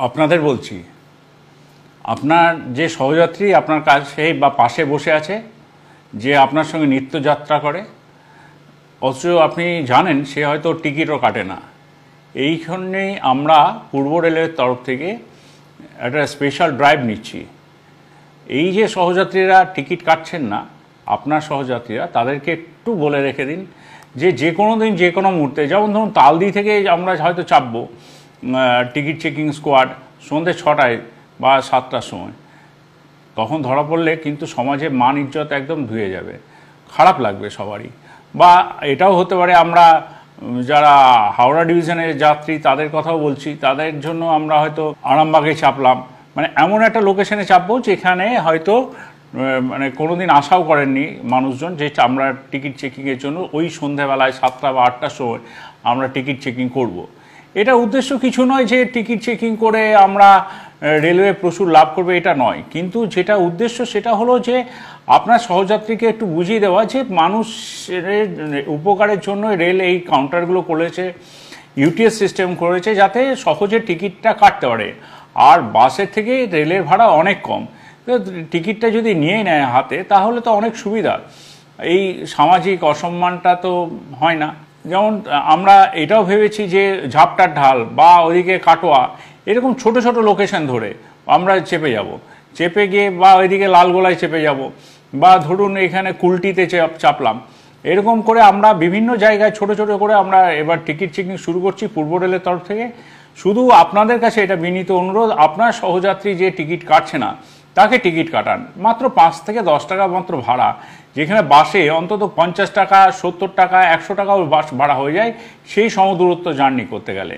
আপনাদের বলছি, আপনার যে সহযাত্রী আপনার কাছে বা পাশে বসে আছে, যে আপনার সঙ্গে নিত্যযাত্রা করে, অথচ আপনি জানেন সে হয়তো টিকিটও কাটে না, এইখানেই আমরা পূর্ব রেলের তরফ থেকে একটা স্পেশাল ড্রাইভ নিচ্ছি। এই যে সহযাত্রীরা টিকিট কাটছেন না, আপনার সহযাত্রীরা, তাদেরকে একটু বলে রেখে দিন যে কোনো দিন যে কোনো মুহূর্তে, যেমন ধরুন তালদি থেকে আমরা হয়তো চাপবো টিকিট চেকিং স্কোয়াড সন্ধ্যে 6টায় বা 7টার সময়, তখন ধরা পড়লে কিন্তু সমাজে মান ইজ্জত একদম ধুয়ে যাবে, খারাপ লাগবে সবারই। বা এটাও হতে পারে আমরা যারা হাওড়া ডিভিশনের যাত্রী তাদের কথাও বলছি, তাদের জন্য আমরা হয়তো আরামবাগে চাপলাম, মানে এমন একটা লোকেশনে চাপবো যেখানে হয়তো মানে কোনো দিন আশাও করেননি মানুষজন যে আমরা টিকিট চেকিংয়ের জন্য ওই সন্ধ্যাবেলায় 7টা বা 8টার সময় আমরা টিকিট চেকিং করব। এটা উদ্দেশ্য কিছু নয় যে টিকিট চেকিং করে আমরা রেলওয়ে প্রচুর লাভ করবে, এটা নয়, কিন্তু যেটা উদ্দেশ্য সেটা হলো যে আপনার সহযাত্রীকে একটু বুঝিয়ে দেওয়া যে মানুষের উপকারের জন্য রেল এই কাউন্টারগুলো করেছে, ইউটিএস সিস্টেম করেছে যাতে সহজে টিকিটটা কাটতে পারে। আর বাসের থেকে রেলের ভাড়া অনেক কম, টিকিটটা যদি নিয়ে নেয় হাতে তাহলে তো অনেক সুবিধা, এই সামাজিক অসম্মানটা তো হয় না। যেমন আমরা এটাও ভেবেছি যে ঝাপটার ঢাল বা ওইদিকে কাটোয়া, এরকম ছোট ছোট লোকেশন ধরে আমরা চেপে যাব, চেপে গিয়ে বা ওইদিকে লালগোলায় চেপে যাব, বা ধরুন এখানে কুলটিতে চাপলাম, এরকম করে আমরা বিভিন্ন জায়গায় ছোট ছোট করে আমরা এবার টিকিট চেকিং শুরু করছি পূর্ব রেলের তরফ থেকে। শুধু আপনাদের কাছে এটা বিনীত অনুরোধ, আপনার সহযাত্রী যে টিকিট কাটছে না তাকে টিকিট কাটান, মাত্র 5 থেকে 10 টাকা মাত্র ভাড়া, যেখানে বাসে অন্তত 50 টাকা 70 টাকা 100 টাকাও বাস ভাড়া হয়ে যায় সেই সমদূরত্ব জার্নি করতে গেলে।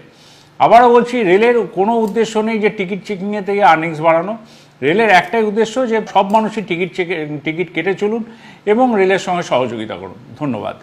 আবারও বলছি, রেলের কোনো উদ্দেশ্য নেই যে টিকিট চেকিংয়ের থেকে আর্নিংস বাড়ানো, রেলের একটাই উদ্দেশ্য যে সব মানুষই টিকিট কেটে চলুন এবং রেলের সঙ্গে সহযোগিতা করুন। ধন্যবাদ।